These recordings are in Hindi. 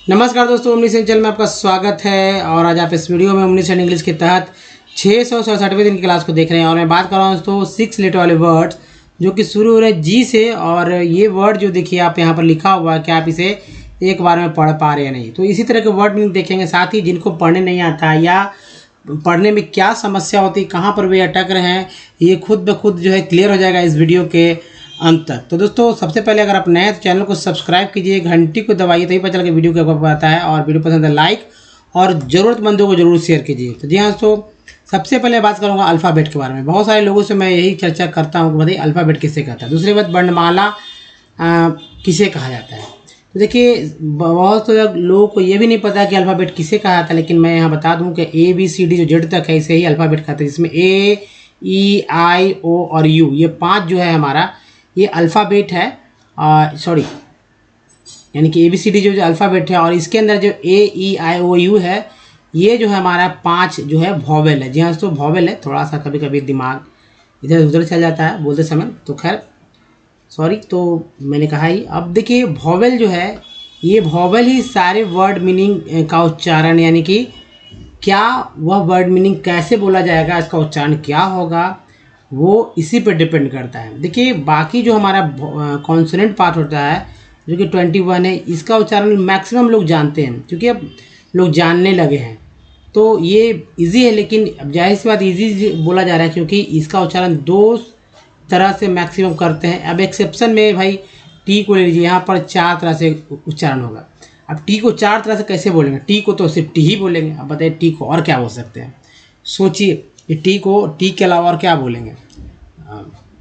नमस्कार दोस्तों, ओमनी चैनल में आपका स्वागत है। और आज आप इस वीडियो में ओमनी इंग्लिश के तहत 667वें दिन की क्लास को देख रहे हैं। और मैं बात कर रहा हूँ दोस्तों 6 लेटर वाले वर्ड्स जो कि शुरू हो रहे हैं जी से। और ये वर्ड जो देखिए आप यहाँ पर लिखा हुआ है कि आप इसे एक बार में पढ़ पा रहे हैं नहीं, तो इसी तरह के वर्ड मीनिंग देखेंगे। साथ ही जिनको पढ़ने नहीं आता है या पढ़ने में क्या समस्या होती है, कहाँ पर वे अटक रहे हैं, ये खुद ब खुद जो है क्लियर हो जाएगा इस वीडियो के अंत तक। तो दोस्तों सबसे पहले अगर आप नए हैं तो चैनल को सब्सक्राइब कीजिए, घंटी को दबाइए, तभी पता चल के वीडियो के ऊपर आता है। और वीडियो पसंद है लाइक और ज़रूरतमंदों को जरूर शेयर कीजिए। तो जी हाँ दोस्तों, सबसे पहले बात करूँगा अल्फ़ाबेट के बारे में। बहुत सारे लोगों से मैं यही चर्चा करता हूँ कि भाई अल्फ़ाबेट किसे कहता है। दूसरी बात, वर्णमाला किसे कहा जाता है। तो देखिए बहुत लोगों को ये भी नहीं पता कि अल्फ़ाबेट किसे कहा जाता है, लेकिन मैं यहाँ बता दूँ कि ABCD जो जेड तक है इसे ही अल्फ़ाबेट कहते हैं, जिसमें A, E, I, O और U ये 5 जो है हमारा ये अल्फ़ाबेट है। सॉरी, यानी कि ABCD जो अल्फ़ाबेट है, और इसके अंदर जो A, E, I, O, U है ये जो है हमारा 5 जो है वॉवेल है। जी हाँ दोस्तों, वॉवेल है। थोड़ा सा कभी कभी दिमाग इधर उधर चल जाता है बोलते समय, तो खैर सॉरी। तो मैंने कहा ही, अब देखिए वॉवेल जो है ये वॉवेल ही सारे वर्ड मीनिंग का उच्चारण, यानी कि क्या वह वर्ड मीनिंग कैसे बोला जाएगा, इसका उच्चारण क्या होगा, वो इसी पर डिपेंड करता है। देखिए बाकी जो हमारा कॉन्सोनेंट पार्ट होता है जो कि 21 है, इसका उच्चारण मैक्सिमम लोग जानते हैं क्योंकि अब लोग जानने लगे हैं, तो ये इजी है। लेकिन अब जाहिर सी बात इजी बोला जा रहा है क्योंकि इसका उच्चारण 2 तरह से मैक्सिमम करते हैं। अब एक्सेप्शन में भाई टी को ले लीजिए, यहाँ पर 4 तरह से उच्चारण होगा। अब टी को 4 तरह से कैसे बोलेंगे? टी को तो सिर्फ टी ही बोलेंगे। अब बताइए टी को और क्या बोल सकते हैं? सोचिए कि टी को टी के अलावा और क्या बोलेंगे।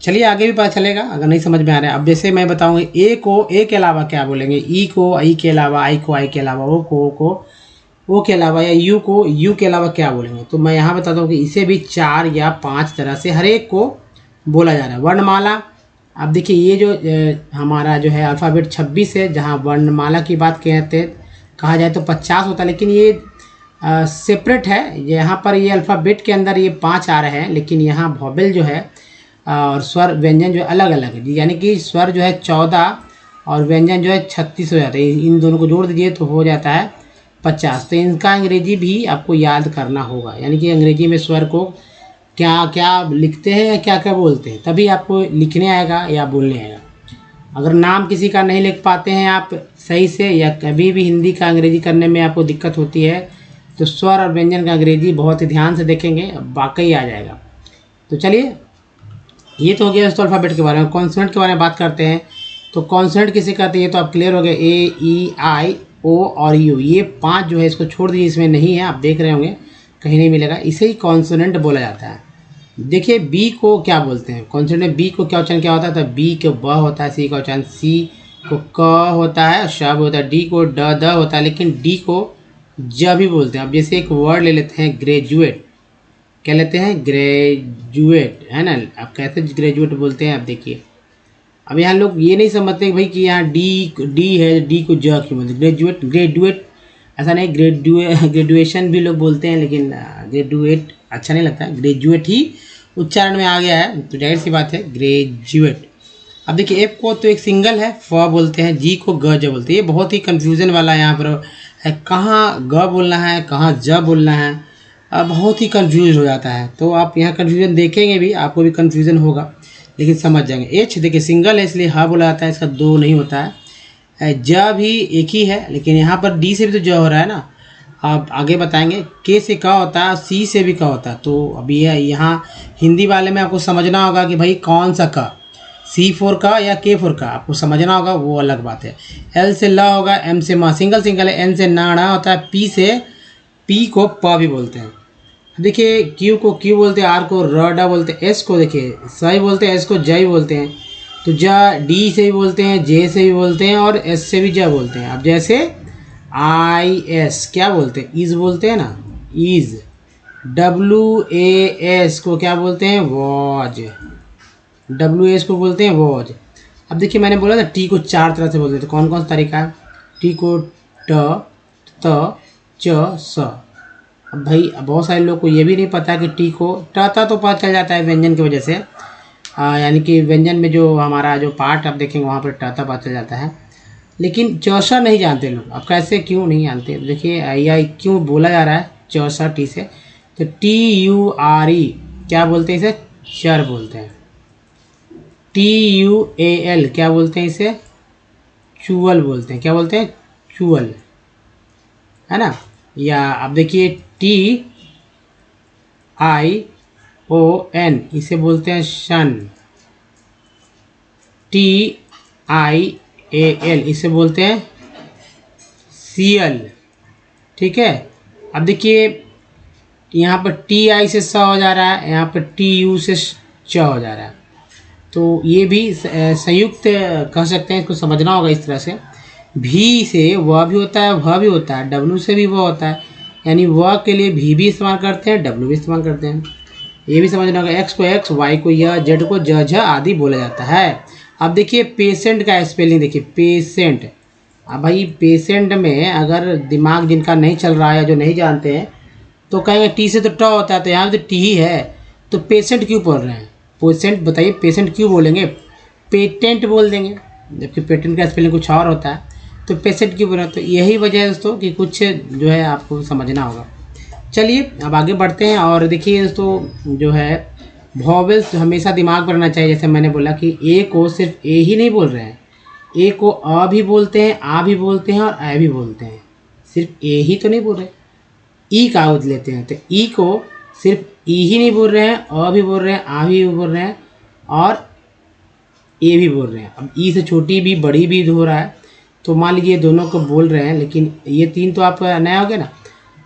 चलिए आगे भी पता चलेगा अगर नहीं समझ में आ रहा है। अब जैसे मैं बताऊंगा ए को ए के अलावा क्या बोलेंगे, ई को ई के अलावा, आई को आई के अलावा, ओ को ओ के अलावा, या यू को यू के अलावा क्या बोलेंगे। तो मैं यहाँ बताता हूँ कि इसे भी 4 या 5 तरह से हर एक को बोला जा रहा है। वर्णमाला, अब देखिए ये जो हमारा जो है अल्फ़ाबेट 26 है, जहाँ वर्णमाला की बात कहते हैं कहा जाए तो 50 होता है, लेकिन ये सेपरेट है। यहाँ पर ये अल्फ़ाबेट के अंदर ये 5 आ रहे हैं, लेकिन यहाँ वॉवेल जो है और स्वर व्यंजन जो अलग अलग है, यानी कि स्वर जो है 14 और व्यंजन जो है 36 हो जाता है। इन दोनों को जोड़ दीजिए तो हो जाता है 50। तो इनका अंग्रेजी भी आपको याद करना होगा, यानी कि अंग्रेजी में स्वर को क्या क्या लिखते हैं या क्या क्या बोलते हैं, तभी आपको लिखने आएगा या बोलने आएगा। अगर नाम किसी का नहीं लिख पाते हैं आप सही से, या कभी भी हिंदी का अंग्रेजी करने में आपको दिक्कत होती है, तो स्वर और व्यंजन का अंग्रेजी बहुत ही ध्यान से देखेंगे, वाकई आ जाएगा। तो चलिए, ये तो हो गया दोस्तों अल्फ़ाबेट के बारे में। कॉन्सोनेंट के बारे में बात करते हैं। तो कॉन्सोनेंट किसे कहते हैं ये तो आप क्लियर हो गए, A, E, I, O और U ये 5 जो है इसको छोड़ दीजिए, इसमें नहीं है, आप देख रहे होंगे कहीं नहीं मिलेगा, इसे ही कॉन्सोनेंट बोला जाता है। देखिए बी को क्या बोलते हैं, कॉन्सोनेंट में बी को क्या उच्चारण क्या होता है? तो बी को ब होता है, सी का उच्चारण सी को क होता है, शब होता है, डी को द होता है, लेकिन डी को ज भी बोलते हैं। अब जैसे एक वर्ड ले लेते हैं ग्रेजुएट, क्या लेते हैं? ग्रेजुएट, है ना। अब कैसे ग्रेजुएट बोलते हैं? आप देखिए, अब यहाँ लोग ये नहीं समझते भाई कि यहाँ डी है, डी को ज क्यों बोलते? ग्रेजुएट ऐसा नहीं, ग्रेजुएशन भी लोग बोलते हैं, लेकिन ग्रेजुएट अच्छा नहीं लगता, ग्रेजुएट ही उच्चारण में आ गया है, तो जाहिर सी बात है ग्रेजुएट। अब देखिए एफ को तो एक सिंगल है, फ बोलते हैं, जी को ग ज बोलते हैं। ये बहुत ही कंफ्यूजन वाला यहाँ पर है, कहाँ ग बोलना है कहाँ ज बोलना है, बहुत ही कंफ्यूज हो जाता है। तो आप यहाँ कंफ्यूजन देखेंगे भी, आपको भी कंफ्यूजन होगा, लेकिन समझ जाएंगे। एच देखिए सिंगल है इसलिए हा बोला जाता है, इसका 2 नहीं होता है। ज भी एक ही है, लेकिन यहाँ पर डी से भी तो ज हो रहा है ना। आप आगे बताएंगे के से का होता है, सी से भी का होता है। तो अभी यहाँ हिंदी वाले में आपको समझना होगा कि भाई कौन सा का, C4 का या K4 का, आपको समझना होगा, वो अलग बात है। L से ल होगा, M से म सिंगल है, N से नाड़ा होता है, P से पी को प भी बोलते हैं। देखिए Q को Q बोलते हैं, R को र डा बोलते हैं, S को देखिए सही बोलते हैं, S को जय बोलते हैं। तो डी से भी बोलते हैं, जे से भी बोलते हैं, और एस से भी जा बोलते हैं। अब जैसे IS क्या बोलते हैं? इज बोलते हैं ना, इज। WAS को क्या बोलते हैं? वॉज। WAS को बोलते हैं वॉज। अब देखिए मैंने बोला था टी को 4 तरह से बोलते हैं, तो कौन कौन सा तरीका है? टी को त च स। अब भाई बहुत सारे लोग को ये भी नहीं पता कि टी को ट तो पता चल जाता है व्यंजन की वजह से, यानी कि व्यंजन में जो हमारा जो पार्ट आप देखेंगे वहाँ पर ट पता चल जाता है, लेकिन चौसा नहीं जानते लोग। अब कैसे, क्यों नहीं जानते? देखिए आई क्यों बोला जा रहा है चौसा टी से, तो TURE क्या बोलते हैं इसे? चर बोलते हैं। TUAL क्या बोलते हैं इसे? चुअल बोलते हैं। क्या बोलते हैं? चुअल, है ना। या अब देखिए TION इसे बोलते हैं शन। TIAL इसे बोलते हैं सीएल। ठीक है। अब देखिए यहाँ पर TI से स हो जा रहा है, यहाँ पर TU से च हो जा रहा है, तो ये भी संयुक्त कह सकते हैं, इसको समझना होगा इस तरह से। भी से वह भी होता है, वह भी होता है, W से भी वह होता है, यानी वह के लिए भी इस्तेमाल करते हैं, W भी इस्तेमाल करते हैं। ये भी समझना होगा। X को X, Y को य, Z को ज, झ आदि बोला जाता है। अब देखिए पेशेंट का स्पेलिंग देखिए, पेशेंट। अब भाई पेशेंट में अगर दिमाग जिनका नहीं चल रहा है या जो नहीं जानते हैं तो कहेंगे टी से तो ट होता है, तो यहाँ पे तो टी ही है, तो पेशेंट क्यों बोल रहे हैं? पेशेंट बताइए, पेशेंट क्यों बोलेंगे? पेटेंट बोल देंगे, जबकि पेटेंट का स्पेलिंग कुछ और होता है, तो पेशेंट क्यों बोल रहे हैं? तो यही वजह है दोस्तों कि कुछ जो है आपको समझना होगा। चलिए अब आगे बढ़ते हैं। और देखिए दोस्तों जो है वॉवेल्स हमेशा दिमाग में रहना चाहिए। जैसे मैंने बोला कि ए को सिर्फ ए ही नहीं बोल रहे हैं, ए को अ भी बोलते हैं, आ भी बोलते हैं और ए भी बोलते हैं, सिर्फ ए ही तो नहीं बोल रहे। ई का आउट लेते हैं तो ई को सिर्फ ई ही नहीं बोल रहे हैं, अ भी बोल रहे हैं, आ भी बोल रहे हैं और ए भी बोल रहे हैं। अब ई से छोटी भी बड़ी भी हो रहा है, तो मान लीजिए दोनों को बोल रहे हैं, लेकिन ये तीन तो आप नया हो गया ना।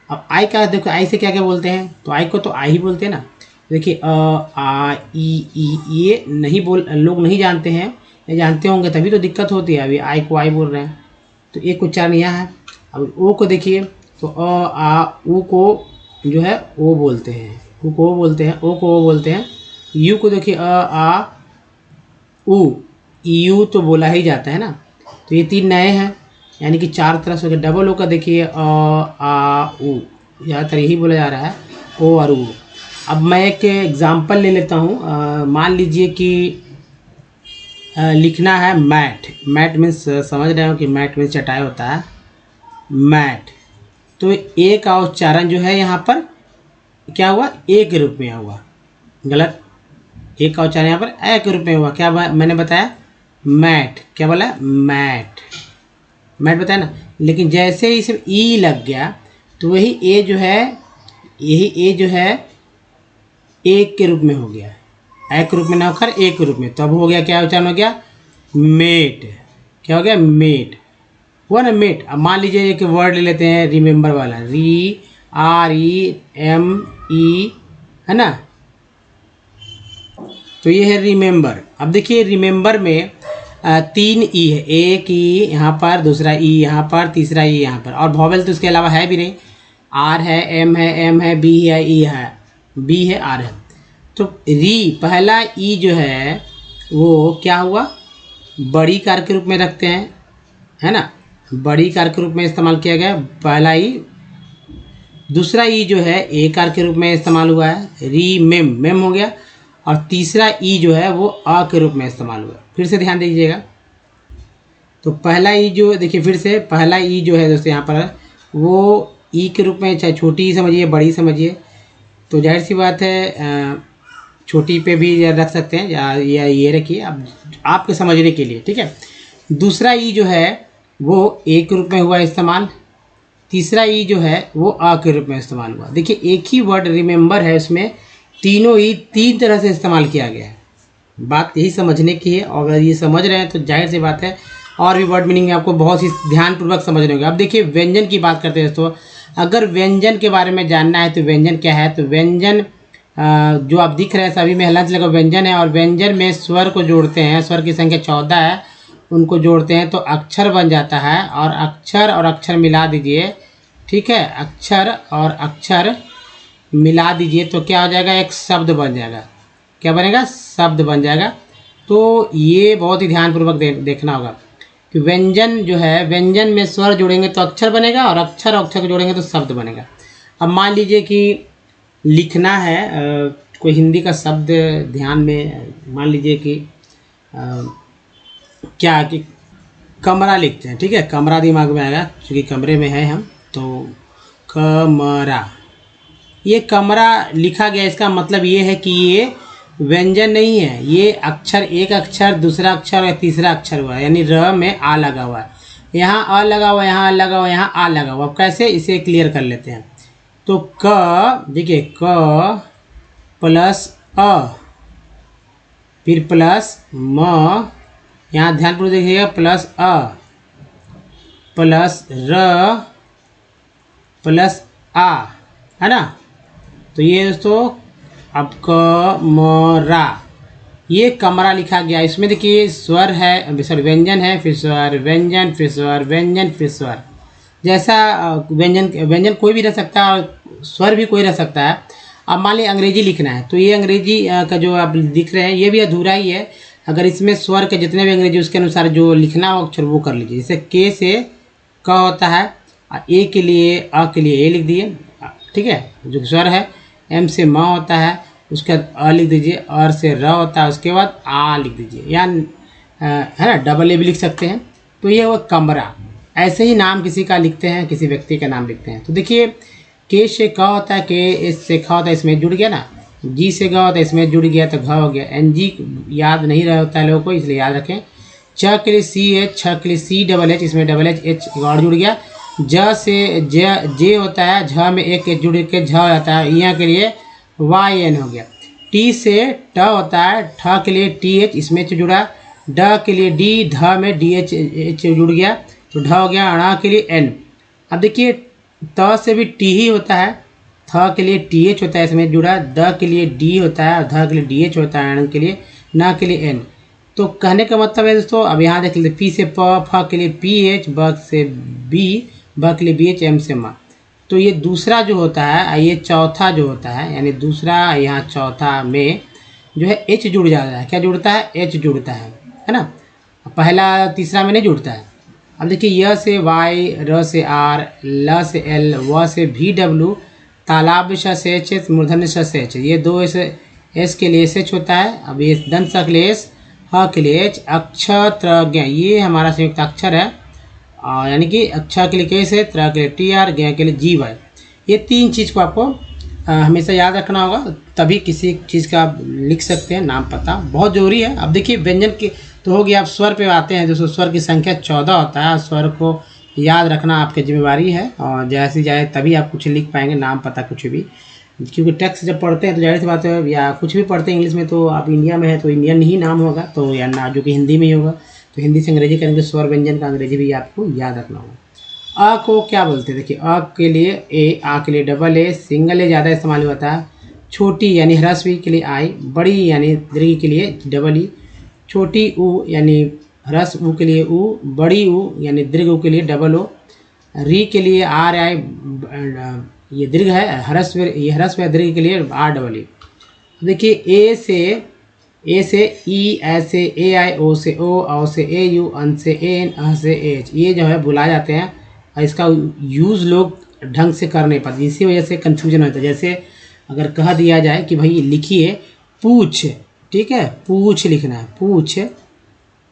अब आई का देखो, आई से क्या क्या बोलते हैं, तो आई को तो आई ही बोलते हैं ना। देखिए अ आ ई ये नहीं बोल, लोग नहीं जानते हैं, ये जानते होंगे तभी तो दिक्कत होती है। अभी आई को आई बोल रहे हैं तो एक उच्चारण यहाँ है। अब ओ को देखिए तो अ आ ऊ को जो है ओ बोलते हैं, ऊ को ओ बोलते हैं, ओ को ओ बोलते हैं। यू को देखिए अ आ ऊ, यू तो बोला ही जाता है ना। तो ये तीन नए हैं, यानी कि चार तरह से। डबल ओ का देखिए अ आ ऊ, ज़्यादातर यही बोला जा रहा है, ओ और ऊ। अब मैं एक एग्जांपल ले लेता हूँ। मान लीजिए कि लिखना है मैट। मैट मीन्स समझ रहे हो कि मैट मीन्स चटाई होता है, मैट। तो ए का उच्चारण जो है यहाँ पर क्या हुआ? ए के रूप में हुआ। गलत, ए का उच्चारण यहाँ पर ए के रूप में हुआ। क्या मैंने बताया? मैट। क्या बोला? मैट, मैट बताया ना। लेकिन जैसे ही इसमें ई लग गया तो वही ए जो है, यही ए जो है एक के रूप में हो गया, ए के रूप में ना होकर एक के रूप में। तब हो गया क्या उच्चारण हो गया? मेट। क्या हो गया? मेट हुआ ना, मेट। अब मान लीजिए एक वर्ड ले लेते हैं रिमेंबर वाला, REME, है ना। तो ये है रिमेंबर। अब देखिए रिमेंबर में तीन ई है, एक ई यहाँ पर, दूसरा ई यहाँ पर, तीसरा ई यहाँ पर, और वॉवेल तो इसके अलावा है भी नहीं। आर है, एम है, एम है, बी है, ई है, बी है, आर है। तो री पहला ई जो है वो क्या हुआ? बड़ी कार के रूप में रखते हैं, है ना, बड़ी कार के रूप में इस्तेमाल किया गया पहला ई। दूसरा ई जो है ए कार के रूप में इस्तेमाल हुआ है, री मेम, मेम हो गया। और तीसरा ई जो है वो अ के रूप में इस्तेमाल हुआ। फिर से ध्यान दीजिएगा। तो पहला ई जो देखिए, फिर से पहला ई जो है दोस्तों यहाँ पर वो ई के रूप में, चाहे छोटी समझिए बड़ी समझिए, तो जाहिर सी बात है छोटी पे भी रख सकते हैं, या ये रखिए अब आपके समझने के लिए, ठीक है। दूसरा ई जो है वो ए के रूप में हुआ इस्तेमाल, तीसरा ई जो है वो आ के रूप में इस्तेमाल हुआ। देखिए एक ही वर्ड रिमेंबर है, उसमें तीनों ई तीन तरह से इस्तेमाल किया गया है। बात यही समझने की है, और अगर ये समझ रहे हैं तो जाहिर सी बात है और भी वर्ड मीनिंग आपको बहुत ही ध्यानपूर्वक समझने होंगे। अब देखिए व्यंजन की बात करते हैं दोस्तों। अगर व्यंजन के बारे में जानना है तो व्यंजन क्या है, तो व्यंजन जो आप दिख रहे हैं सभी में हलंत लगा व्यंजन है। और व्यंजन में स्वर को जोड़ते हैं, स्वर की संख्या 14 है, उनको जोड़ते हैं तो अक्षर बन जाता है। और अक्षर मिला दीजिए, ठीक है, अक्षर और अक्षर मिला दीजिए तो क्या हो जाएगा? एक शब्द बन जाएगा। क्या बनेगा? शब्द बन जाएगा। तो ये बहुत ही ध्यानपूर्वक देखना होगा कि व्यंजन जो है, व्यंजन में स्वर जोड़ेंगे तो अक्षर बनेगा, और अक्षर को जोड़ेंगे तो शब्द बनेगा। अब मान लीजिए कि लिखना है कोई हिंदी का शब्द, ध्यान में मान लीजिए कि क्या कि कमरा लिखते हैं, ठीक है। कमरा दिमाग में आएगा क्योंकि कमरे में है हम, तो कमरा, ये कमरा लिखा गया, इसका मतलब ये है कि ये व्यंजन नहीं है, ये अक्षर, एक अक्षर, दूसरा अक्षर और तीसरा अक्षर हुआ है, यानी र में आ लगा हुआ है, यहाँ अ लगा हुआ, यहाँ लगा हुआ, यहाँ आ लगा हुआ। अब कैसे, इसे क्लियर कर लेते हैं। तो क, देखिए क प्लस अ, फिर प्लस म, यहाँ ध्यानपूर्वक देखिएगा, प्लस अ प्लस र प्लस आ, है ना। तो ये दोस्तों अब कमरा, ये कमरा लिखा गया। इसमें देखिए स्वर है, सॉरी व्यंजन है, फिर स्वर, व्यंजन, फिर स्वर, व्यंजन, फिर स्वर। जैसा व्यंजन कोई भी रह सकता है और स्वर भी कोई रह सकता है। अब मान लीजिए अंग्रेजी लिखना है, तो ये अंग्रेजी का जो आप दिख रहे हैं ये भी अधूरा ही है। अगर इसमें स्वर के जितने भी अंग्रेजी उसके अनुसार जो लिखना हो अक्षर वो कर लीजिए। जैसे के से क होता है, ए के लिए, अ के लिए ए लिख दिए, ठीक है, जो स्वर है। एम से म होता है, उसके बाद अ लिख दीजिए, और से र होता है, उसके बाद आ लिख दीजिए, या है ना, डबल ए भी लिख सकते हैं। तो ये वो कमरा, ऐसे ही नाम किसी का लिखते हैं, किसी व्यक्ति का नाम लिखते हैं। तो देखिए के से क होता है, के से ख होता है, इसमें जुड़ गया ना, जी से ग होता है, इसमें जुड़ गया तो घ हो गया। एन जी याद नहीं रहा होता है लोगों को, इसलिए याद रखें। च के लिए सी एच, छ के लिए सी डबल एच, इसमें डबल एच, एच और जुड़ गया। ज से जे होता है, झ में एक एच जुड़ के झ हो जाता है, यहाँ के लिए वाई एन हो गया। टी से ट होता है, ठ के लिए टी एच, इसमें एच जुड़ा। ड के लिए डी, ध में डी एच, एच जुड़ गया, तो ढ हो गया। ण के लिए एन। अब देखिए त से भी टी ही होता है, थ के लिए टी एच होता है, इसमें जुड़ा। द के लिए डी होता है, और ध के लिए डी एच होता है, अण के लिए, न के लिए एन। तो कहने का मतलब है दोस्तों, अब यहाँ देख लेते, पी से प, फ के लिए पी एच, ब से बी, ब के लिए बी एच, एम से म। तो ये दूसरा जो होता है, ये चौथा जो होता है, यानी दूसरा यहाँ चौथा में जो है एच जुड़ जाता है। क्या जुड़ता है, एच जुड़ता है ना। पहला तीसरा में नहीं जुड़ता है। अब देखिए य से वाई, र से आर, ल से एल, व से भी डब्ल्यू, तालाब श से एच, मूर्धन्य श से एच, ये दो एस के लिए एस एच होता है। अब ये दंत स के लिए एस, ह के लिए एच, अक्षत्रज्ञ, ये हमारा संयुक्त अक्षर है, यानी कि अक्षर के लिए के से, त्र के लिए टी आर, ज्ञ के लिए जी वाई। ये तीन चीज़ को आपको हमेशा याद रखना होगा, तभी किसी चीज़ का आप लिख सकते हैं नाम, पता बहुत ज़रूरी है। अब देखिए व्यंजन के तो हो गया, आप स्वर पे आते हैं। दोस्तों स्वर की संख्या 14 होता है, स्वर को याद रखना आपकी जिम्मेवारी है, और जैसे जाए तभी आप कुछ लिख पाएंगे, नाम पता कुछ भी। क्योंकि टेक्स्ट जब पढ़ते हैं तो जाहिर सी बात है, या कुछ भी पढ़ते हैं इंग्लिश में, तो आप इंडिया में है तो इंडियन ही नाम होगा, तो या ना जो कि हिंदी में ही होगा, तो हिंदी से अंग्रेजी करेंगे, स्वर व्यंजन का अंग्रेजी भी आपको याद रखना होगा। अ को क्या बोलते हैं, देखिए अ के लिए ए, आ के लिए डबल ए, सिंगल ए ज़्यादा इस्तेमाल होता है। छोटी यानी ह्रस्व के लिए आई, बड़ी यानी दीर्घ के लिए डबल ई, छोटी ऊ यानी ह्रस्व ऊ के लिए ऊ, बड़ी ऊ यानी दीर्घ ऊ के लिए डबल ओ। री के लिए आर आई, ये दीर्घ है, ह्रस्व, ये ह्रस्व है, दीर्घ के लिए आर डबल ई। देखिए ए से ई, ऐसे ए आई, ओ से ओ से ए यू, अन से ए एन, अ से ए एच, ये जो है बुलाए जाते हैं, और इसका यूज़ लोग ढंग से कर नहीं पाते, इसी वजह से कन्फ्यूजन होता है। जैसे अगर कह दिया जाए कि भाई लिखिए पूछ, ठीक है, पूछ लिखना है, पूछ,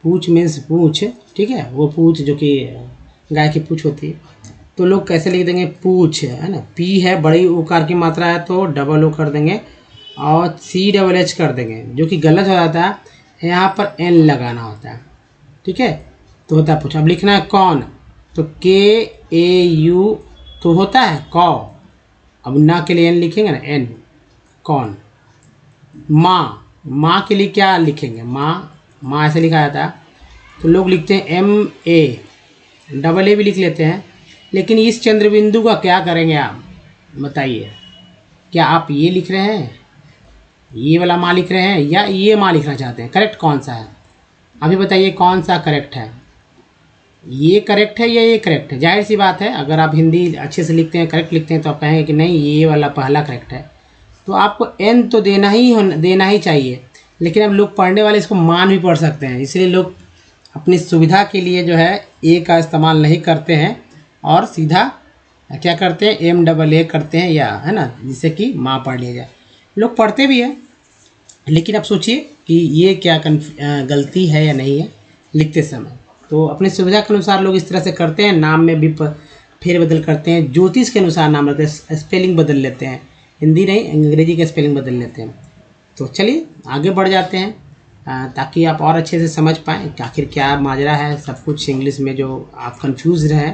पूछ मीन्स पूछ, ठीक है, वो पूछ जो कि गाय की पूछ होती है, तो लोग कैसे लिख देंगे, पूछ, है ना। पी है, बड़ी उकार की मात्रा है तो डबल ओ कर देंगे, और सी डबल एच कर देंगे, जो कि गलत हो जाता है, यहाँ पर एन लगाना होता है, ठीक है। तो होता है पूछ। अब लिखना है कौन, तो के ए यू तो होता है कौ, अब ना के लिए एन लिखेंगे ना, एन, कौन। माँ, माँ के लिए क्या लिखेंगे, माँ, माँ ऐसे लिखा जाता है, तो लोग लिखते हैं एम ए, डबल ए भी लिख लेते हैं। लेकिन इस चंद्रबिंदु का क्या करेंगे आप बताइए, क्या आप ये लिख रहे हैं, ये वाला माँ लिख रहे हैं, या ये माँ लिखना चाहते हैं, करेक्ट कौन सा है, अभी बताइए कौन सा करेक्ट है, ये करेक्ट है या ये करेक्ट है। जाहिर सी बात है, अगर आप हिंदी अच्छे से लिखते हैं, करेक्ट लिखते हैं, तो आप कहेंगे कि नहीं ये वाला पहला करेक्ट है, तो आपको एन तो देना ही चाहिए। लेकिन अब लोग पढ़ने वाले इसको मान भी पढ़ सकते हैं, इसलिए लोग अपनी सुविधा के लिए जो है ए का इस्तेमाल नहीं करते हैं, और सीधा क्या करते हैं, एम डबल ए करते हैं, या है ना, जिससे कि माँ पढ़ लिया जाए। लोग पढ़ते भी हैं, लेकिन अब सोचिए कि ये क्या गलती है या नहीं है लिखते समय। तो अपनी सुविधा के अनुसार लोग इस तरह से करते हैं, नाम में भी फेरबदल करते हैं। ज्योतिष के अनुसार नाम रखते हैं, स्पेलिंग बदल लेते हैं, हिंदी नहीं अंग्रेजी का स्पेलिंग बदल लेते हैं। तो चलिए आगे बढ़ जाते हैं ताकि आप और अच्छे से समझ पाएँ कि आखिर क्या माजरा है, सब कुछ इंग्लिश में जो आप कंफ्यूज रहे।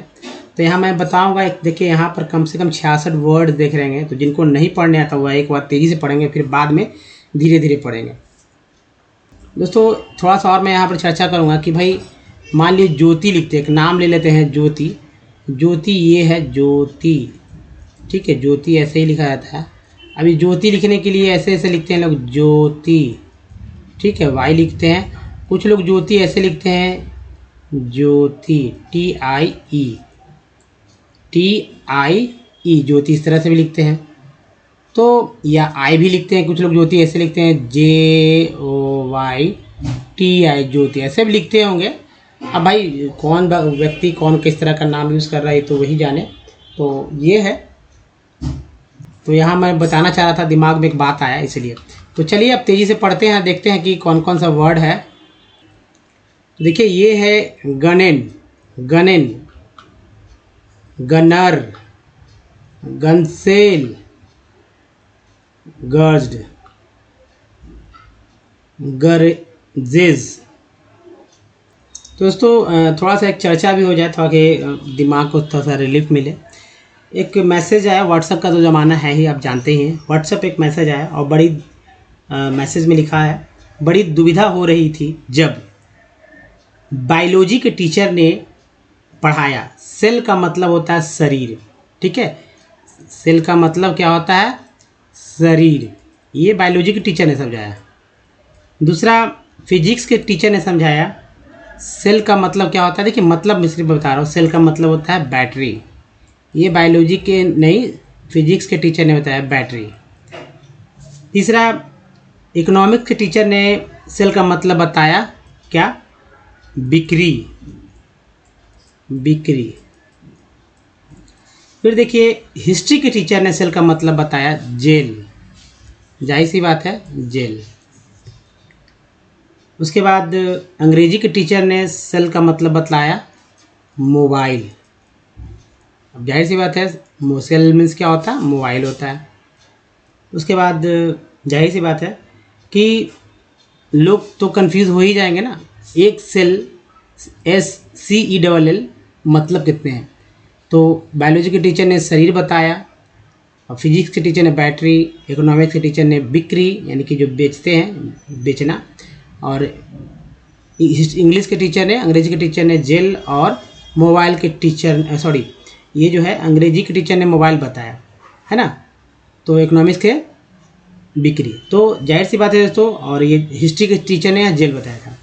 तो यहाँ मैं बताऊँगा, एक देखिए यहाँ पर कम से कम 66 वर्ड देख रहे हैं। तो जिनको नहीं पढ़ने आता हुआ एक बार तेज़ी से पढ़ेंगे, फिर बाद में धीरे धीरे पढ़ेंगे। दोस्तों थोड़ा सा और मैं यहाँ पर चर्चा करूँगा कि भाई मान लीजिए ज्योति लिखते हैं, एक नाम ले लेते हैं ज्योति। ज्योति ये है ज्योति, ठीक है, ज्योति ऐसे ही लिखा जाता है। अभी ज्योति लिखने के लिए ऐसे ऐसे लिखते हैं लोग, ज्योति, ठीक है, वाई लिखते हैं। कुछ लोग ज्योति ऐसे लिखते हैं, ज्योति TIE ज्योति, इस तरह से भी लिखते हैं। तो या आई भी लिखते हैं, कुछ लोग ज्योति ऐसे लिखते हैं, JOYTI ज्योति, ऐसे भी लिखते होंगे। अब भाई कौन व्यक्ति कौन किस तरह का नाम यूज़ कर रहा है तो वही जाने। तो ये है, तो यहाँ मैं बताना चाह रहा था, दिमाग में एक बात आया इसलिए। तो चलिए अब तेज़ी से पढ़ते हैं, देखते हैं कि कौन कौन सा वर्ड है। देखिए ये है गनेन, गनेन, गनर, गनसेल, गर्ज्ड, गर्जेज। दोस्तों थोड़ा सा एक चर्चा भी हो जाए ताकि दिमाग को थोड़ा सा रिलीफ मिले। एक मैसेज आया, व्हाट्सएप का तो ज़माना है ही, आप जानते ही हैं। व्हाट्सएप एक मैसेज आया और बड़ी मैसेज में लिखा है, बड़ी दुविधा हो रही थी जब बायोलॉजी के टीचर ने पढ़ाया। सेल का मतलब होता है शरीर, ठीक है, सेल का मतलब क्या होता है, शरीर। ये बायोलॉजी के टीचर ने समझाया। दूसरा फिजिक्स के टीचर ने समझाया, सेल का मतलब क्या होता है। देखिए मतलब मैं सिर्फ बता रहा हूँ, सेल का मतलब होता है बैटरी। ये बायोलॉजी के नहीं, फिजिक्स के टीचर ने बताया बैटरी। तीसरा इकोनॉमिक्स के टीचर ने सेल का मतलब बताया क्या, बिक्री, बिक्री। फिर देखिए हिस्ट्री के टीचर ने सेल का मतलब बताया जेल, जाहिर सी बात है जेल। उसके बाद अंग्रेजी के टीचर ने सेल का मतलब बतलाया मोबाइल। अब जाहिर सी बात है सेल मीन्स क्या होता है, मोबाइल होता है। उसके बाद जाहिर सी बात है कि लोग तो कंफ्यूज हो ही जाएंगे ना, एक सेल SCELL मतलब कितने हैं। तो बायोलॉजी के टीचर ने शरीर बताया, और फिजिक्स के टीचर ने बैटरी, इकोनॉमिक्स के टीचर ने बिक्री यानी कि जो बेचते हैं, बेचना, और इंग्लिश के टीचर ने, अंग्रेजी के टीचर ने जेल, और मोबाइल के टीचर सॉरी ये जो है अंग्रेजी के टीचर ने मोबाइल बताया है ना, तो इकोनॉमिक्स के बिक्री। तो जाहिर सी बात है दोस्तों, और ये हिस्ट्री के टीचर ने जेल बताया था।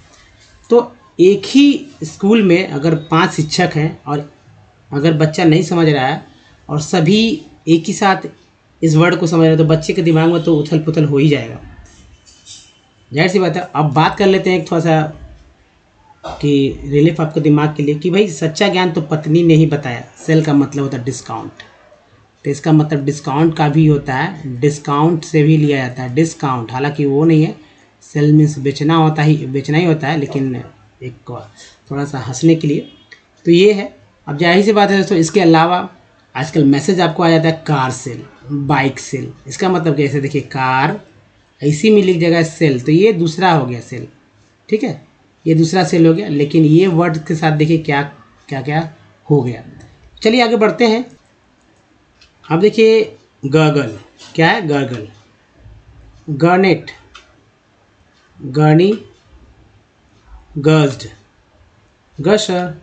तो एक ही स्कूल में अगर 5 शिक्षक हैं और अगर बच्चा नहीं समझ रहा है और सभी एक ही साथ इस वर्ड को समझ रहे हैं, तो बच्चे के दिमाग में तो उथल पुथल हो ही जाएगा, जाहिर सी बात है। अब बात कर लेते हैं एक थोड़ा सा कि रिलीफ आपके दिमाग के लिए, कि भाई सच्चा ज्ञान तो पत्नी ने ही बताया, सेल का मतलब होता है डिस्काउंट। तो इसका मतलब डिस्काउंट का भी होता है, डिस्काउंट से भी लिया जाता है डिस्काउंट, हालांकि वो नहीं है, सेल मीन्स बेचना होता ही, बेचना ही होता है, लेकिन एक थोड़ा सा हंसने के लिए। तो ये है। अब जाहिर सी बात है दोस्तों, इसके अलावा आजकल मैसेज आपको आ जाता है कार सेल, बाइक सेल। इसका मतलब कैसे, देखिए कार इसी में लिख जाएगा सेल, तो ये दूसरा हो गया सेल, ठीक है, ये दूसरा सेल हो गया। लेकिन ये वर्ड के साथ देखिए क्या क्या क्या हो गया। चलिए आगे बढ़ते हैं। अब देखिए गर्गल, क्या है gargle, garnet, gurney, gorged, gusher,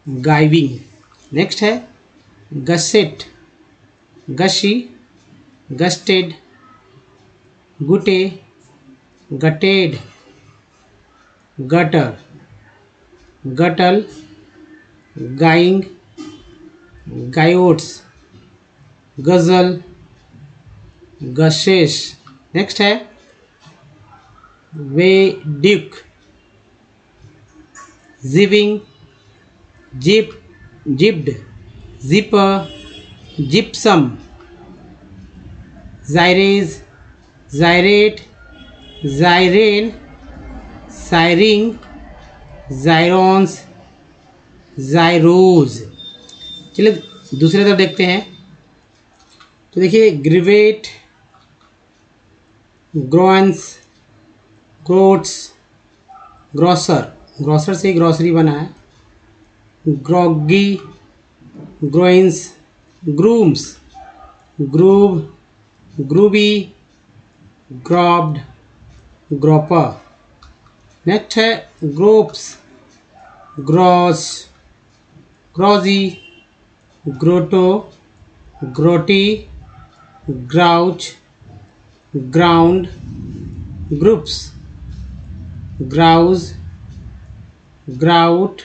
gyving. Next है gusset, gushy, gusted, gutty, gutted, gutter, guttle, guying, guyots, guzzle, gushes. Next है geoduck, gyving, gyp, gypped, gypper, gypsum, gyrase, gyrate, gyrene, gyring, gyrons, gyros. चलिए दूसरे तरफ देखते हैं। तो देखिए grivet, groans, groats, grocer, grocer से ग्रॉसरी बना है, groggy, groins, grooms, groove, groovy, grooved, groper. Next है gropes, gross, groszy, grotto, grotty, grouch, ground, groups, grouse, grout,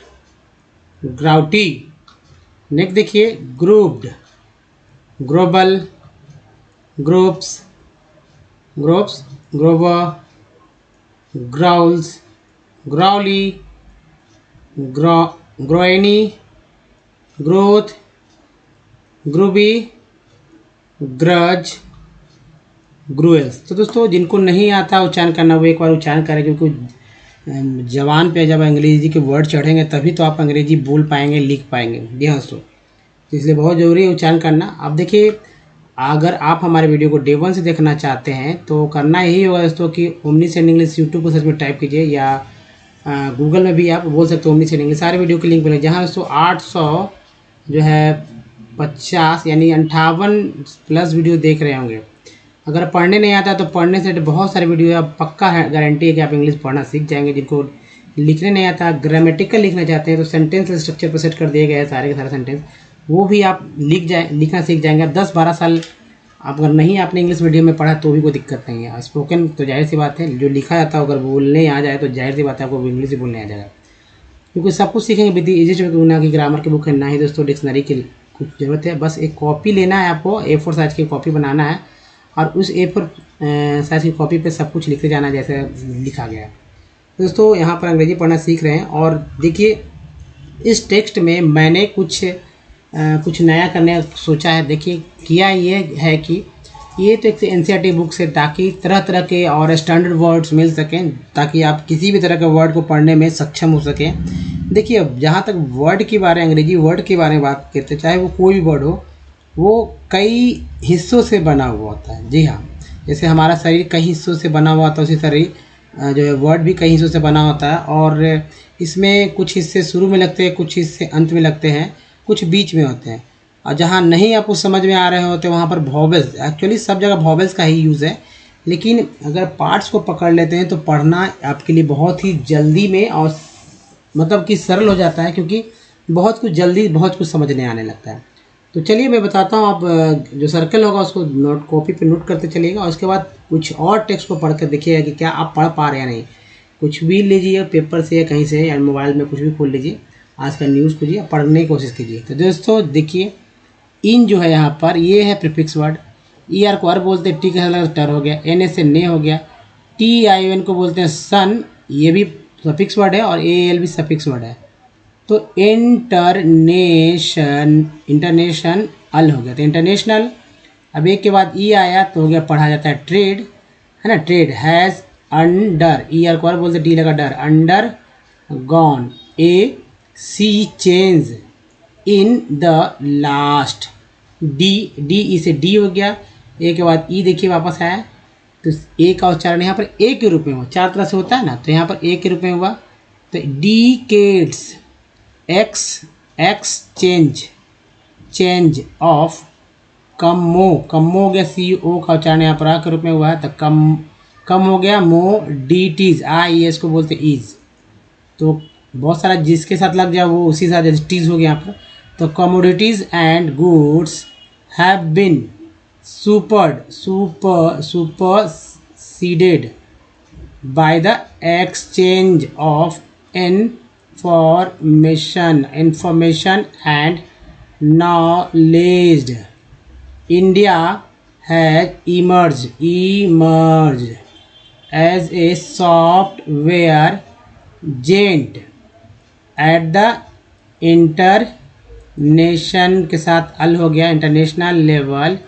grouty. Next देखिए grouped, grovel, groups, groups, grower, growls, growly, groyne, growth, grubby, grudge, gruels. तो दोस्तों जिनको नहीं आता उच्चारण करना वो एक बार उच्चारण करें, क्योंकि जबान पे जब अंग्रेजी के वर्ड चढ़ेंगे तभी तो आप अंग्रेजी बोल पाएंगे, लिख पाएंगे। जी हाँ दोस्तों, तो इसलिए बहुत ज़रूरी है उच्चारण करना। अब देखिए अगर आप हमारे वीडियो को डे 1 से देखना चाहते हैं तो करना यही होगा दोस्तों कि ओमनी सेंड इंग्लिश यूट्यूब पर सर्च में टाइप कीजिए, या गूगल में भी आप बोल सकते हो ओमनी सेंड इंग्लिश। सारे वीडियो की लिंक मिलेगी, जहाँ दोस्तों 800 जो है 50 यानी 58+ वीडियो देख रहे होंगे। अगर पढ़ने नहीं आता तो पढ़ने से बहुत सारे वीडियो आप पक्का है, गारंटी है कि आप इंग्लिश पढ़ना सीख जाएंगे। जिनको लिखने नहीं आता, ग्रामेटिकल लिखना चाहते हैं तो सेंटेंस स्ट्रक्चर पर सेट कर दिए गए हैं सारे के सारे सेंटेंस, वो भी आप लिखना सीख जाएंगे। 10-12 साल अगर नहीं आपने इंग्लिश मीडियम में पढ़ा तो भी कोई दिक्कत नहीं है। स्पोकन तो जाहिर सी बात है, जो लिखा जाता है अगर बोलने आ जाए तो जाहिर सी बात है आपको इंग्लिश ही बोलने आ जाएगा, क्योंकि सब कुछ सीखेंगे विद इजी। ना कि ग्रामर की बुक है, ना ही दोस्तों डिक्शनरी की कुछ ज़रूरत है। बस एक कॉपी लेना है आपको, A4 साइज़ की कॉपी बनाना है और उस A4 साइज़ की कॉपी पे सब कुछ लिखते जाना है जैसे लिखा गया है। दोस्तों यहाँ पर अंग्रेजी पढ़ना सीख रहे हैं। और देखिए इस टेक्स्ट में मैंने कुछ नया करने सोचा है। देखिए किया ये है कि ये तो एक NCERT बुक से, ताकि तरह तरह के और स्टैंडर्ड वर्ड्स मिल सकें, ताकि आप किसी भी तरह के वर्ड को पढ़ने में सक्षम हो सकें। देखिए अब जहाँ तक वर्ड के बारे अंग्रेजी वर्ड के बारे में बात करते, चाहे वो कोई भी वर्ड हो, वो कई हिस्सों से बना हुआ होता है। जी हाँ, जैसे हमारा शरीर कई हिस्सों से बना हुआ होता है, उसी शरीर जो है वर्ड भी कई हिस्सों से बना होता है। और इसमें कुछ हिस्से शुरू में लगते हैं, कुछ हिस्से अंत में लगते हैं, कुछ बीच में होते हैं। और जहाँ नहीं आपको समझ में आ रहे होते वहाँ पर वॉवेल्स, एक्चुअली सब जगह वॉवेल्स का ही यूज़ है, लेकिन अगर पार्ट्स को पकड़ लेते हैं तो पढ़ना आपके लिए बहुत ही जल्दी में और मतलब कि सरल हो जाता है, क्योंकि बहुत कुछ जल्दी बहुत कुछ समझने आने लगता है। तो चलिए मैं बताता हूँ, आप जो सर्कल होगा उसको नोट कॉपी पे नोट करते चलिएगा, और उसके बाद कुछ और टेक्स्ट को पढ़ कर देखिएगा कि क्या आप पढ़ पा रहे हैं या नहीं। कुछ भी लीजिए पेपर से या कहीं से या मोबाइल में कुछ भी खोल लीजिए, आज का न्यूज़ खोजिए, पढ़ने की कोशिश कीजिए। तो दोस्तों देखिए इन जो है यहाँ पर ये है प्रीफिक्स वर्ड। ER को अर बोलते हैं, टी का अलग टर हो गया, NA से ने हो गया, TION को बोलते हैं सन, ये भी सफिक्स वर्ड है, और AL भी सफिक्स वर्ड है। तो इंटरनेशन अल हो गया, तो इंटरनेशनल। अब एक के बाद ई आया तो हो गया, पढ़ा जाता है ट्रेड, है ना, ट्रेड। हैज़ अंडर, ER को अर बोलते, डी लगा डर, undergone a sea change in the last, D E से डी हो गया। ए के बाद ई देखिए वापस आया, तो ए का उच्चारण यहाँ पर ए के रूप में हुआ, 4 तरह से होता है ना, तो यहाँ पर ए के रूप में हुआ। तो डीकेड्स, एक्स चेंज ऑफ, कमो हो गया, CO का उच्चारण यहाँ पर आ के रूप में हुआ है, तो कम हो गया, मोडिटीज, IES को बोलते ईज। तो बहुत सारा जिसके साथ लग जाए वो उसी साथ, जैसे टीज हो गया यहाँ पर। तो commodities and goods have been superseded by the exchange of information and knowledge. India has emerged as a software giant at the इंटरनेशन के साथ अल हो गया, international level,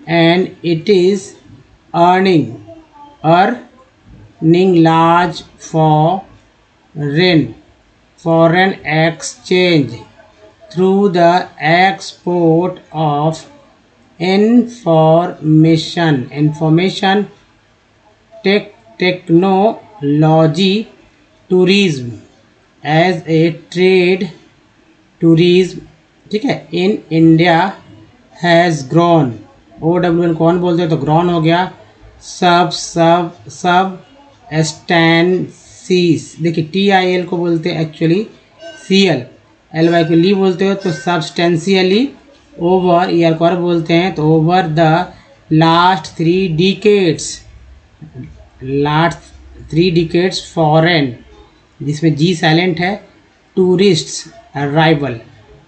and it is earning large foreign foreign exchange through the export of information technology tourism as a trade tourism, ठीक है, in India has grown. O W N कौन बोलते हैं तो ग्रोन हो गया। सब सब सब एस्टेंसीस, देखिए टी आई एल को बोलते हैं actually C L, L Y को ली बोलते हो तो सब्सटेंशियली। ओवर ईयर को और बोलते हैं तो over the last 3 decades foreign, जिसमें जी साइलेंट है, tourists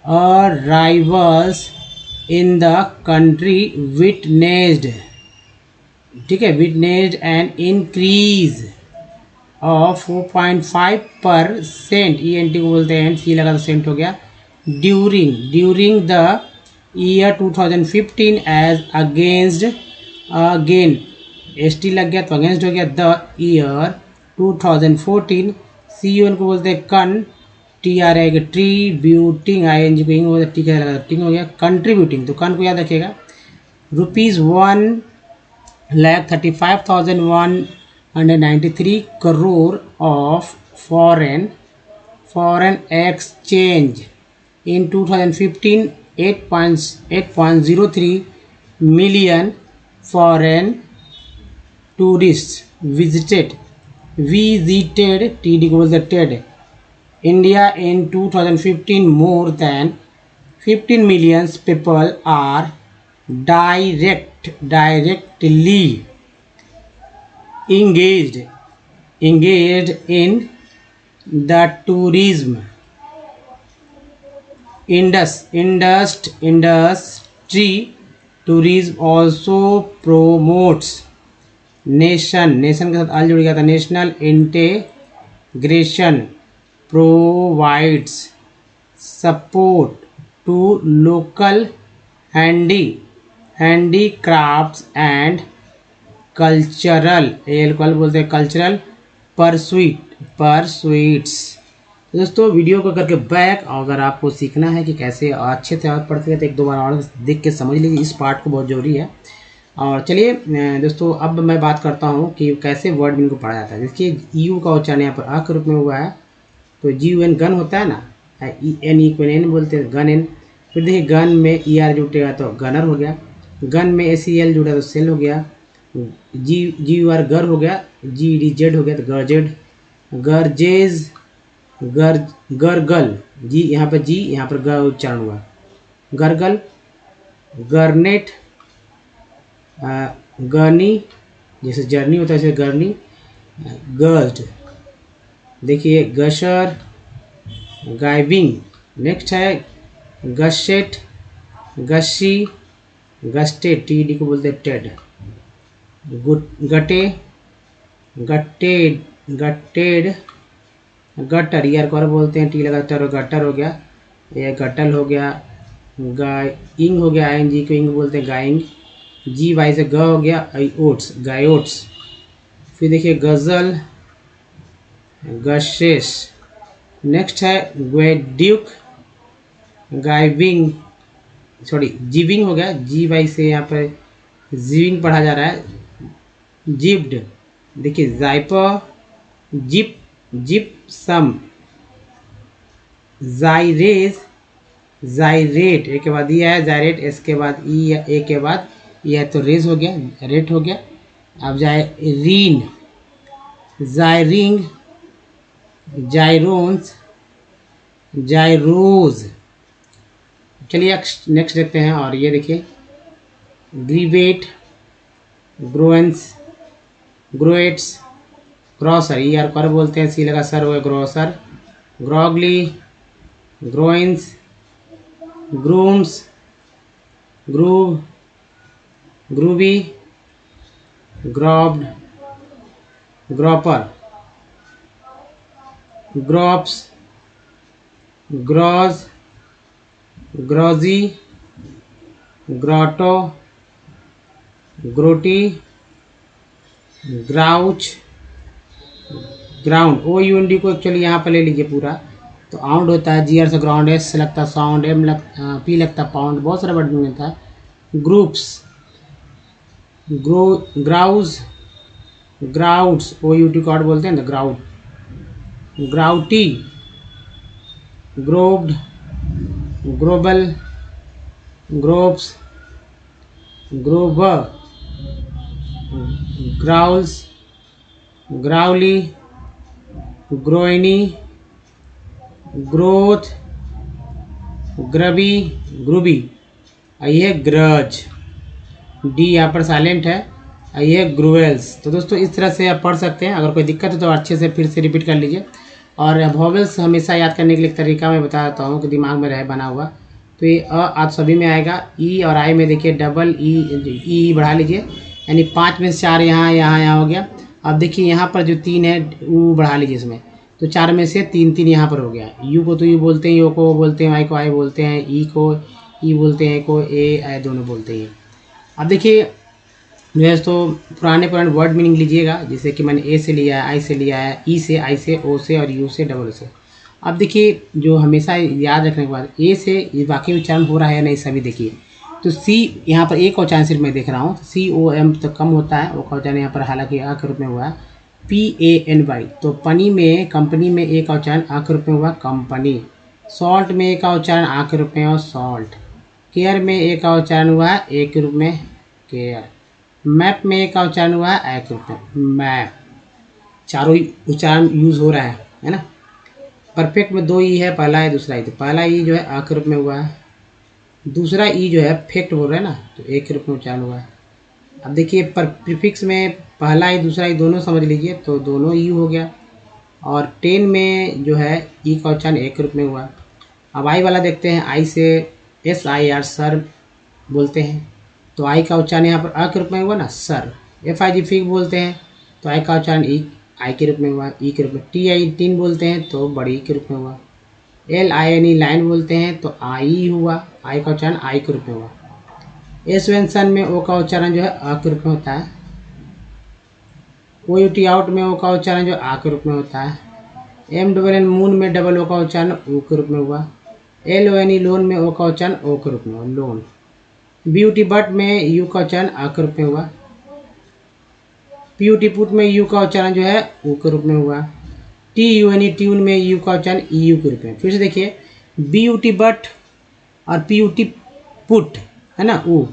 arrivals in the country witnessed, ठीक है, witnessed an increase of 4.5%, E N T को बोलते हैं, सी लगा तो सेंट हो गया, during the year 2015 as against, again S T लग गया तो अगेंस्ट हो गया, the year 2014, C U N को बोलते हैं con, T R I tributing, I N G को इंग हो गया, टी का लगा टिंग हो गया, कंट्रीब्यूटिंग, तो कन को याद रखिएगा, ₹1,35,193 crore of foreign exchange in 2015, 8.03 million foreign tourists visited TD को बोलते TED India in 2015. More than 15 million people are directly engaged in the tourism industry. Tourism also promotes nation के साथ आल जुड़ गया था, national integration, provides support to local handicrafts and cultural, L बोलते हैं कल्चरल परसुइट्स। दोस्तों वीडियो को करके बैक, अगर आपको सीखना है कि कैसे अच्छे से और पढ़ते हैं तो 1-2 बार और देख के समझ लीजिए, इस पार्ट को बहुत ज़रूरी है। और चलिए दोस्तों अब मैं बात करता हूँ कि कैसे वर्ड मीनिंग को पढ़ा जाता है। देखिए यू का उच्चारण यहाँ पर अ के रूप में हुआ है, तो जी यू एन गन होता है ना, एन ई को एन बोलते हैं, गन एन। फिर देखिए गन में ई आर जुटेगा तो गनर हो गया, गन में ए सी एल जुड़ा तो सेल हो गया, जी यू आर गर हो गया, जी डी जेड हो गया तो गरजेड, गरजेज, गरगल, जी यहाँ पर जी, यहाँ पर ग उच्चारण हुआ, गरगल, गरनेट, गनी, जैसे जर्नी होता है जैसे गरनी, गर्ल्ड, देखिए गशर, गाइविंग। नेक्स्ट है गशेट, गशी, गस्टेड, टी डी को बोलते हैं टेड, गटे, गट्टेड, गट्टेड, गटर, ईयर को बोलते हैं, टी लगा टर, गटर हो गया, ये गटल हो गया, गाइंग हो गया, आई एन जी को इंग बोलते हैं गाइंग, जी वाई से ग हो गया, आई ओट्स, गायोट्स। फिर देखिए गज़ल, गशेश। नेक्स्ट है ग्वेड्यूक, गाइविंग, सॉरी जीविंग हो गया, जी वाई से यहाँ पर जीविंग पढ़ा जा रहा है, जिप्ड, देखिए जाइपर, जिप, जिप्सम, जाइरेज, जाइरेट, एक के बाद ये है जाइरेट, इसके बाद ई, ए के बाद यह तो रेज हो गया, रेट हो गया। अब जाए रीन, जायरिंग, जायरोन्स, जायरोज। चलिए नेक्स्ट देखते हैं, और ये देखिए ग्रीवेट, ग्रोएंस, ग्रोएट्स, ग्रॉसर, ई आर कर बोलते हैं, सी लगा सर हुआ grocer, groggily, groins, grooms, groove, groovy, grooved, groper, gropes, grosz, groszy, grotto, grotty, grouch, ground. O U N D को एक्चुअली यहाँ पर ले लीजिए पूरा, तो आउंड होता है, GR से ग्राउंड, S से लगता है साउंड, P लगता है पाउंड, बहुत सारा वर्ड मिलता है। Groups, grouse, grouts, OUT cord बोलते हैं ना, grout, grouty, grooved, grovel, groves, grower, growls, growly, groyne, growth, grubby, grubby, ये ग्रज, डी यहाँ पर साइलेंट है, ये ग्रुवेल्स। तो दोस्तों इस तरह से आप पढ़ सकते हैं। अगर कोई दिक्कत है तो अच्छे से फिर से रिपीट कर लीजिए। और वॉवेल्स हमेशा याद करने के लिए एक तरीका मैं बता देता हूँ कि दिमाग में रहे बना हुआ। तो ये आप सभी में आएगा, ई और आई में देखिए डबल ई बढ़ा लीजिए, यानी 5 में से 4 यहाँ हो गया। अब देखिए यहाँ पर जो 3 है वो बढ़ा लीजिए इसमें, तो 4 में से 3 यहाँ पर हो गया। यू को तो यू बोलते हैं, यो को बोलते हैं, आई को आई बोलते हैं, ई को ई बोलते हैं, को ए दोनों बोलते हैं। अब देखिए जो है तो पुराने वर्ड मीनिंग लीजिएगा, जैसे कि मैंने ए से लिया है, आई से लिया है, ई से, आई से, ओ से और यू से, डबल से। अब देखिए जो हमेशा याद रखने के बाद ए से ये वाकई उच्चारण हो रहा है नहीं, सभी देखिए। तो सी यहाँ पर एक उच्चारण सिर्फ मैं देख रहा हूँ, COM तो कम होता है, वो का उच्चारण यहाँ पर हालांकि आ के रूप में हुआ है, PANY। तो पनी में, कंपनी में एक उच्चारण आ के रूप में हुआ कंपनी। सॉल्ट में एक उच्चारण आ के रूप में हुआ सॉल्ट। केयर में एक उच्चारण हुआ है ए के रूप में केयर। मैप में एक उच्चारण हुआ है ए के रूप में मैप। चारों उच्चारण यूज हो रहा है ना। परफेक्ट में 2 ई है, पहला है दूसरा ई। तो पहला ई जो है आ के रूप में हुआ है, दूसरा ई जो है फेक्ट बोल रहे हैं ना, तो ए के रूप में उच्चारण हुआ है। अब देखिए प्रीफिक्स में पहला ई दूसरा ई दोनों समझ लीजिए, तो दोनों ई हो गया। और 10 में जो है ई का उच्चारण ए के रूप में हुआ। अब आई वाला देखते हैं, आई से SIR सर बोलते हैं, तो आई का उच्चारण यहाँ पर अ के रूप में हुआ ना सर। FIG फिग बोलते हैं, तो आई का उच्चारण ई आई के रूप में हुआ, ई के रूप में। TI टीन बोलते हैं, तो बड़ी के रूप में हुआ। LINE लाइन बोलते हैं, तो आई हुआ, आई का उच्चारण आई के रूप में हुआ। एसवेंसन में ओ का उच्चारण जो है अ के रूप में होता है। OUT आउट में ओ का उच्चारण जो आ के रूप में होता है। MNN मून में डबल ओ का उच्चारण ओ के रूप में हुआ। LONE लोन में ओ का उच्चारण ओ के रूप में हुआ लोन। BUT बट में यू का उच्चारण आ के रूप में हुआ। PUT पुट में यू का उच्चारण जो है ओ के रूप में हुआ। TUNE ट्यून में यू का उच्चारण EU के रूप में। फिर से देखिए BUT बट और PUT पुट है ना ओ,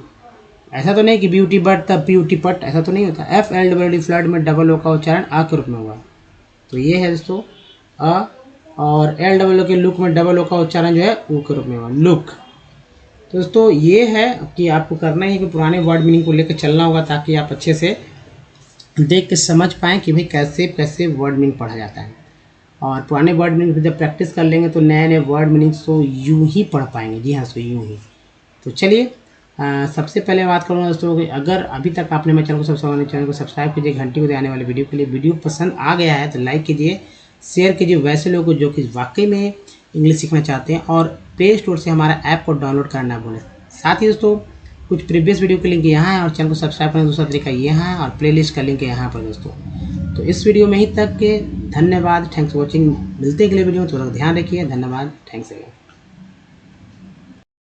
ऐसा तो नहीं कि BUT बट तब PUT पट, ऐसा तो नहीं होता। FLWD फ्लड में डबल ओ का उच्चारण आ के रूप में हुआ। तो ये है दोस्तों अ। और LWO के लुक में डबल ओ का उच्चारण जो है ओ के रूप में हुआ लुक। तो दोस्तों ये है कि आपको करना है कि पुराने वर्ड मीनिंग को लेकर चलना होगा, ताकि आप अच्छे से देख के समझ पाएँ कि भाई कैसे कैसे वर्ड मीनिंग पढ़ा जाता है। और पुराने वर्ड मीनिंग जब प्रैक्टिस कर लेंगे तो नए नए वर्ड मीनिंग्स तो यूँ ही पढ़ पाएंगे। जी हाँ, सो यूँ ही। तो चलिए सबसे पहले बात करूँगा दोस्तों कि अगर अभी तक आपने मेरे चैनल को सब्सक्राइब कीजिए, घंटी को आने वाले वीडियो के लिए। वीडियो पसंद आ गया है तो लाइक कीजिए, शेयर कीजिए वैसे लोगों को जो कि वाकई में इंग्लिश सीखना चाहते हैं। और प्ले स्टोर से हमारा ऐप को डाउनलोड करना भूलें। साथ ही दोस्तों कुछ प्रीवियस वीडियो के लिंक यहाँ है, और चैनल को सब्सक्राइब करने का दूसरा तरीका यहाँ है, और प्लेलिस्ट का लिंक है यहाँ पर दोस्तों। तो इस वीडियो में ही तक के धन्यवाद, थैंक्स फॉर वॉचिंग। मिलते हैं अगले वीडियो में, थोड़ा ध्यान रखिए। धन्यवाद, थैंक्स अगेन।